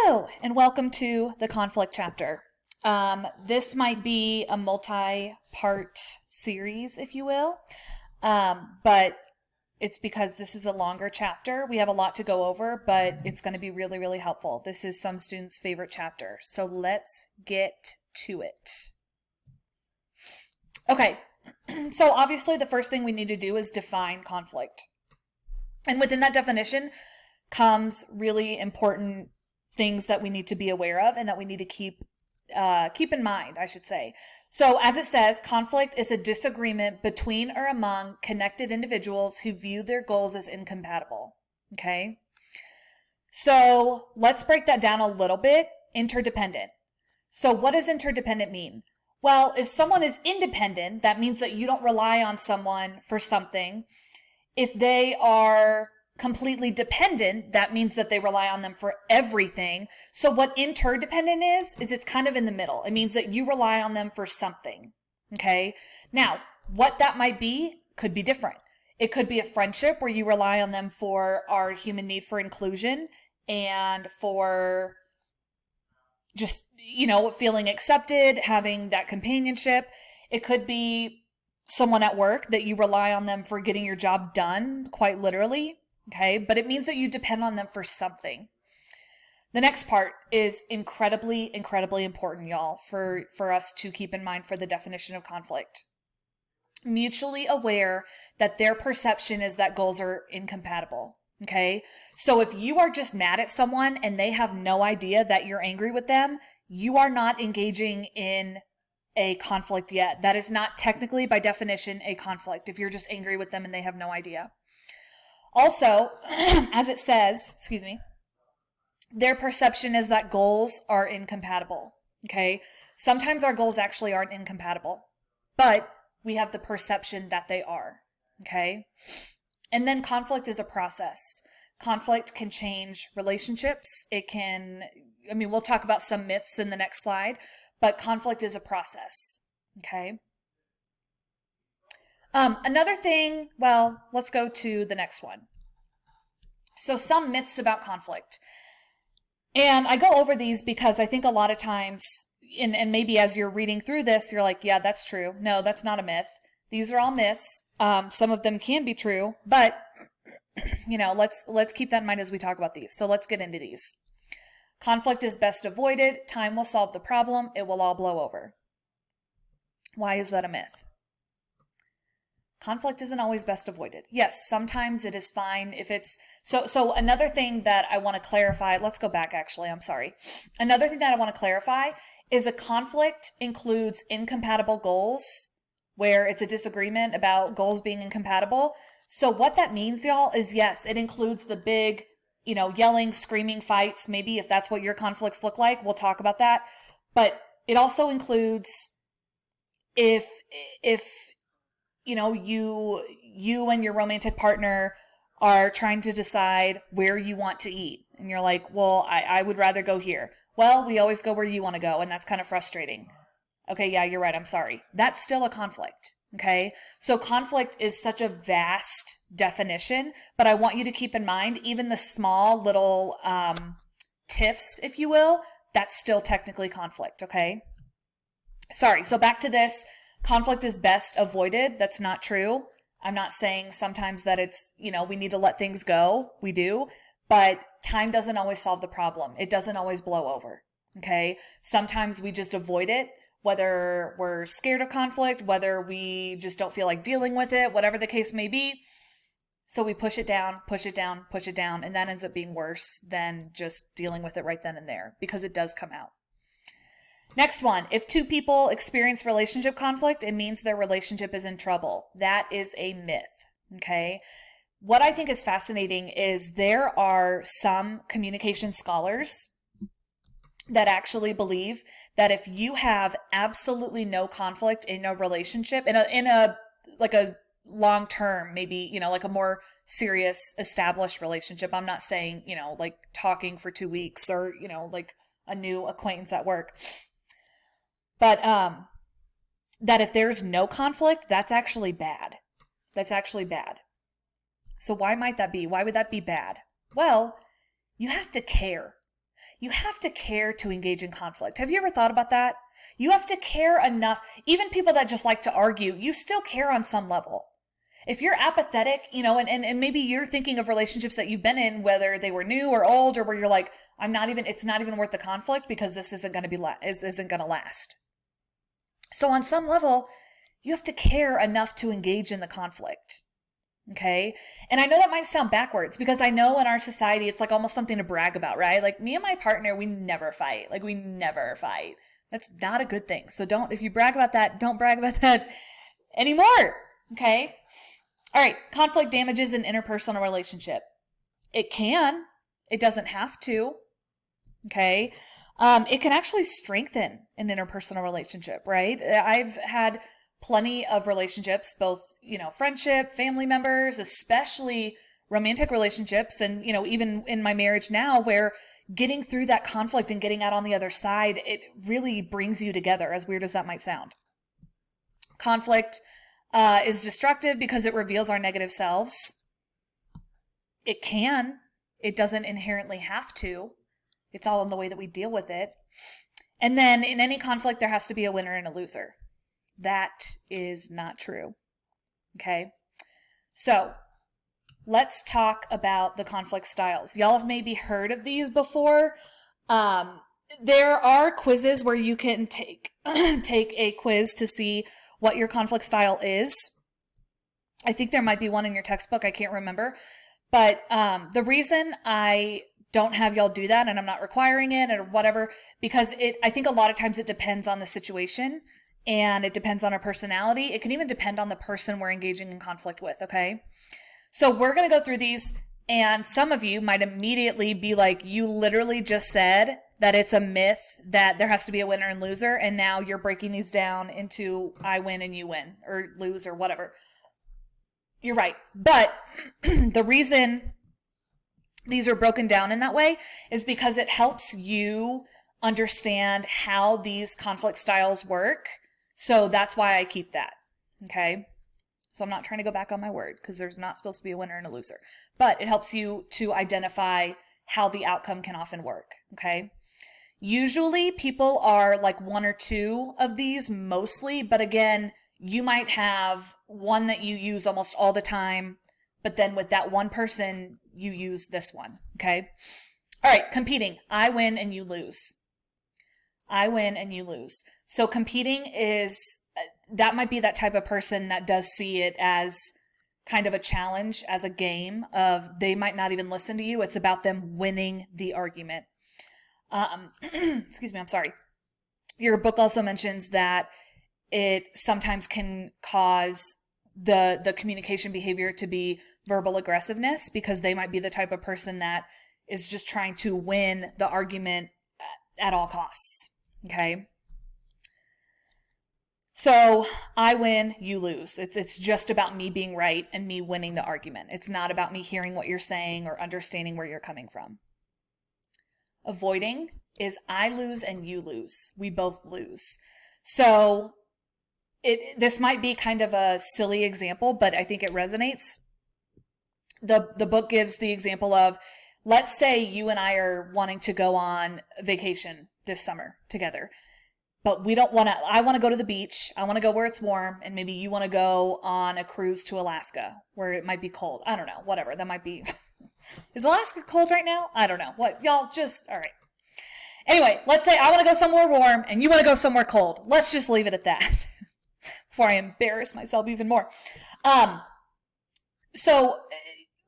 Hello, and welcome to the conflict chapter. This might be a multi-part series, if you will, but it's because this is a longer chapter. We have a lot to go over, but it's going to be really, really helpful. This is some students' favorite chapter, so let's get to it. Okay, so obviously the first thing we need to do is define conflict. And within that definition comes really important things that we need to be aware of and that we need to keep in mind, I should say. So as it says, conflict is a disagreement between or among connected individuals who view their goals as incompatible. Okay? So let's break that down a little bit. Interdependent. So what does interdependent mean? Well, if someone is independent, that means that you don't rely on someone for something. If they are completely dependent, that means that they rely on them for everything. So what interdependent is it's kind of in the middle. It means that you rely on them for something. Okay? Now, what that might be could be different. It could be a friendship where you rely on them for our human need for inclusion and for just, feeling accepted, having that companionship. It could be someone at work that you rely on them for getting your job done, quite literally. Okay, but it means that you depend on them for something. The next part is incredibly, incredibly important, y'all, for us to keep in mind for the definition of conflict. Mutually aware that their perception is that goals are incompatible. Okay, so if you are just mad at someone and they have no idea that you're angry with them, you are not engaging in a conflict yet. That is not technically, by definition, a conflict if you're just angry with them and they have no idea. Also, as it says, their perception is that goals are incompatible, okay? Sometimes our goals actually aren't incompatible, but we have the perception that they are, okay? And then conflict is a process. Conflict can change relationships. We'll talk about some myths in the next slide, but conflict is a process, okay? Another thing, let's go to the next one. So some myths about conflict. And I go over these because I think a lot of times, and maybe as you're reading through this, you're like, yeah, that's true. No, that's not a myth. These are all myths. Some of them can be true, but let's keep that in mind as we talk about these. So let's get into these. Conflict is best avoided. Time will solve the problem. It will all blow over. Why is that a myth? Conflict isn't always best avoided. Yes, sometimes it is fine if it's... So another thing that I want to clarify... Let's go back, actually. I'm sorry. Another thing that I want to clarify is a conflict includes incompatible goals, where it's a disagreement about goals being incompatible. So what that means, y'all, is yes, it includes the big, yelling, screaming fights. Maybe if that's what your conflicts look like, we'll talk about that. But it also includes if you and your romantic partner are trying to decide where you want to eat. And you're like, well, I would rather go here. Well, we always go where you want to go, and that's kind of frustrating. Okay, yeah, you're right. I'm sorry. That's still a conflict. Okay, so conflict is such a vast definition, but I want you to keep in mind, even the small little tiffs, if you will, that's still technically conflict. Okay, sorry. So back to this. Conflict is best avoided. That's not true. I'm not saying sometimes that it's, we need to let things go. We do. But time doesn't always solve the problem. It doesn't always blow over. Okay? Sometimes we just avoid it, whether we're scared of conflict, whether we just don't feel like dealing with it, whatever the case may be. So we push it down, push it down, push it down, and that ends up being worse than just dealing with it right then and there, because it does come out. Next one, if two people experience relationship conflict, it means their relationship is in trouble. That is a myth, okay? What I think is fascinating is there are some communication scholars that actually believe that if you have absolutely no conflict in a relationship, in a long term, maybe, like a more serious established relationship. I'm not saying, like talking for 2 weeks or, like a new acquaintance at work. But that if there's no conflict, that's actually bad. That's actually bad. So why might that be? Why would that be bad? Well, you have to care. You have to care to engage in conflict. Have you ever thought about that? You have to care enough. Even people that just like to argue, you still care on some level. If you're apathetic, and maybe you're thinking of relationships that you've been in, whether they were new or old, or where you're like, it's not even worth the conflict because this isn't going to last. So on some level, you have to care enough to engage in the conflict. Okay. And I know that might sound backwards because I know in our society, it's like almost something to brag about, right? Like me and my partner, we never fight. Like we never fight. That's not a good thing. So if you brag about that, don't brag about that anymore. Okay. All right. Conflict damages an interpersonal relationship. It can. It doesn't have to. Okay. It can actually strengthen an interpersonal relationship, right? I've had plenty of relationships, both, friendship, family members, especially romantic relationships. And, even in my marriage now, where getting through that conflict and getting out on the other side, it really brings you together, as weird as that might sound. Conflict is destructive because it reveals our negative selves. It can. It doesn't inherently have to. It's all in the way that we deal with it. And then in any conflict, there has to be a winner and a loser. That is not true. Okay. So let's talk about the conflict styles. Y'all have maybe heard of these before. There are quizzes where you can take a quiz to see what your conflict style is. I think there might be one in your textbook. I can't remember. But the reason I don't have y'all do that, and I'm not requiring it or whatever, because I think a lot of times it depends on the situation and it depends on our personality. It can even depend on the person we're engaging in conflict with, okay? So we're going to go through these, and some of you might immediately be like, you literally just said that it's a myth that there has to be a winner and loser, and now you're breaking these down into I win and you win, or lose, or whatever. You're right. But the reason these are broken down in that way is because it helps you understand how these conflict styles work. So that's why I keep that. Okay. So I'm not trying to go back on my word because there's not supposed to be a winner and a loser, but it helps you to identify how the outcome can often work. Okay. Usually people are like one or two of these mostly, but again, you might have one that you use almost all the time, but then with that one person, you use this one. Okay. All right. Competing. I win and you lose. I win and you lose. So competing that might be that type of person that does see it as kind of a challenge, as a game of they might not even listen to you. It's about them winning the argument. Excuse me. I'm sorry. Your book also mentions that it sometimes can cause the communication behavior to be verbal aggressiveness because they might be the type of person that is just trying to win the argument at all costs. Okay. So I win, you lose. It's just about me being right and me winning the argument. It's not about me hearing what you're saying or understanding where you're coming from. Avoiding is I lose and you lose. We both lose. So this might be kind of a silly example, but I think it resonates. The book gives the example of, let's say you and I are wanting to go on vacation this summer together, but I want to go to the beach. I want to go where it's warm. And maybe you want to go on a cruise to Alaska where it might be cold. I don't know, whatever. That might be, is Alaska cold right now? I don't know. What y'all all right. Anyway, let's say I want to go somewhere warm and you want to go somewhere cold. Let's just leave it at that before I embarrass myself even more. So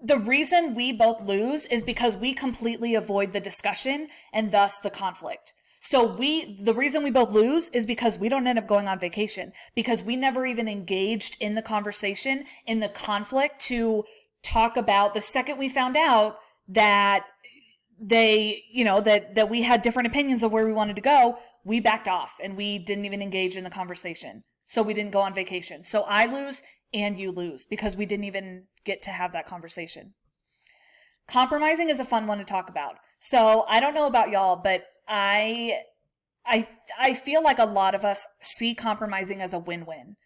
the reason we both lose is because we completely avoid the discussion and thus the conflict. So the reason we both lose is because we don't end up going on vacation, because we never even engaged in the conversation, in the conflict to talk about the second we found out that that we had different opinions of where we wanted to go, we backed off and we didn't even engage in the conversation. So we didn't go on vacation. So I lose and you lose because we didn't even get to have that conversation. Compromising is a fun one to talk about. So I don't know about y'all, but I feel like a lot of us see compromising as a win-win,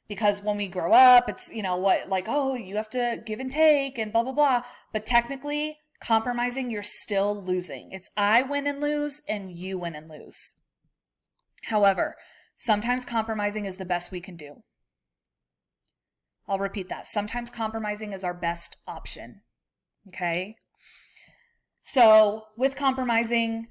because when we grow up, it's, oh, you have to give and take and blah, blah, blah. But technically, Compromising, you're still losing. It's I win and lose and you win and lose. However, sometimes compromising is the best we can do. I'll repeat that. Sometimes compromising is our best option. Okay? So with compromising,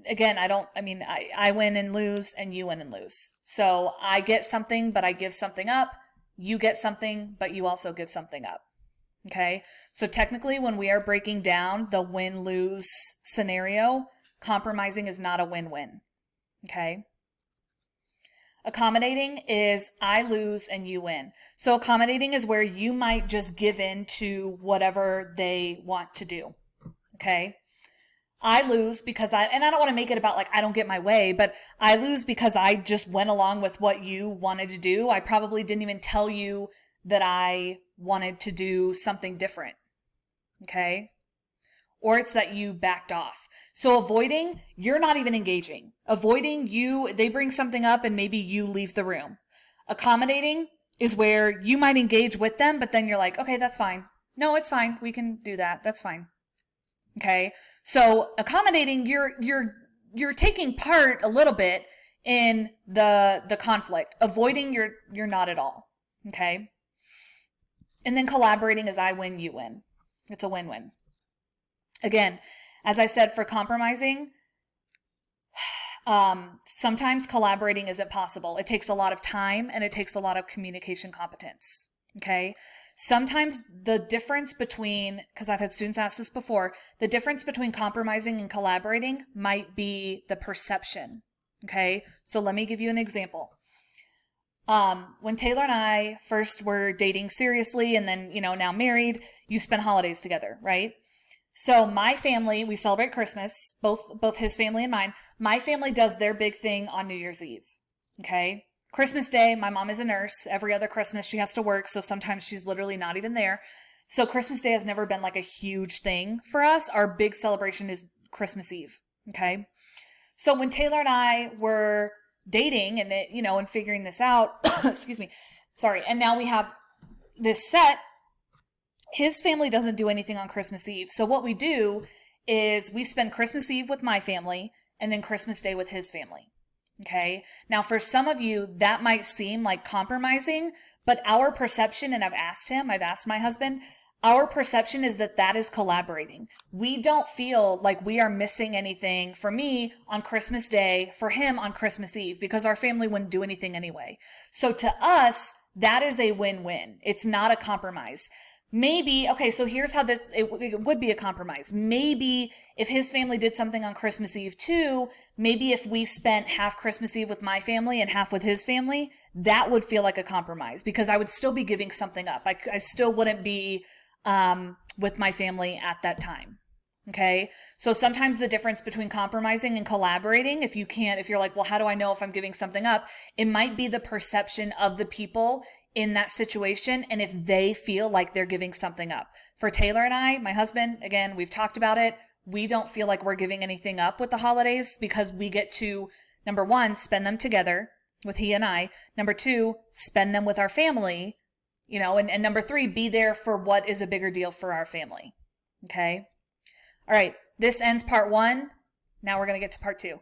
again, I win and lose and you win and lose. So I get something, but I give something up. You get something, but you also give something up. Okay? So technically, when we are breaking down the win-lose scenario, compromising is not a win-win. Okay? Accommodating is I lose and you win. So accommodating is where you might just give in to whatever they want to do. Okay? I lose because I don't want to make it about like I don't get my way, but I lose because I just went along with what you wanted to do. I probably didn't even tell you that I wanted to do something different. Okay? Or it's that you backed off. So avoiding, you're not even engaging. Avoiding, they bring something up and maybe you leave the room. Accommodating is where you might engage with them, but then you're like, okay, that's fine. No, it's fine. We can do that. That's fine. Okay? So accommodating, you're taking part a little bit in the conflict. Avoiding, you're not at all. Okay? And then collaborating is I win, you win. It's a win-win. Again, as I said, for compromising, sometimes collaborating isn't possible. It takes a lot of time and it takes a lot of communication competence. Okay? Sometimes the difference between, because I've had students ask this before, the difference between compromising and collaborating might be the perception. Okay? So let me give you an example. When Taylor and I first were dating seriously and then, now married, you spend holidays together, right? So my family, we celebrate Christmas, both his family and mine. My family does their big thing on New Year's Eve. Okay? Christmas Day, my mom is a nurse. Every other Christmas she has to work, so sometimes she's literally not even there. So Christmas Day has never been like a huge thing for us. Our big celebration is Christmas Eve. Okay? So when Taylor and I were dating and and figuring this out, excuse me, sorry, and now we have this set, his family doesn't do anything on Christmas Eve. So what we do is we spend Christmas Eve with my family and then Christmas Day with his family. Okay? Now, for some of you, that might seem like compromising, but our perception, and I've asked my husband, our perception is that is collaborating. We don't feel like we are missing anything, for me on Christmas Day, for him on Christmas Eve, because our family wouldn't do anything anyway. So to us, that is a win-win. It's not a compromise. Maybe, okay, so here's how it would be a compromise. Maybe if his family did something on Christmas Eve too, maybe if we spent half Christmas Eve with my family and half with his family, that would feel like a compromise because I would still be giving something up. I still wouldn't be with my family at that time. Okay. So sometimes the difference between compromising and collaborating, if you're like, well, how do I know if I'm giving something up? It might be the perception of the people in that situation. And if they feel like they're giving something up. For Taylor and I, my husband, again, we've talked about it. We don't feel like we're giving anything up with the holidays because we get to, number one, spend them together with he and I. Number two, spend them with our family, and number three, be there for what is a bigger deal for our family. Okay. All right. This ends part one. Now we're going to get to part two.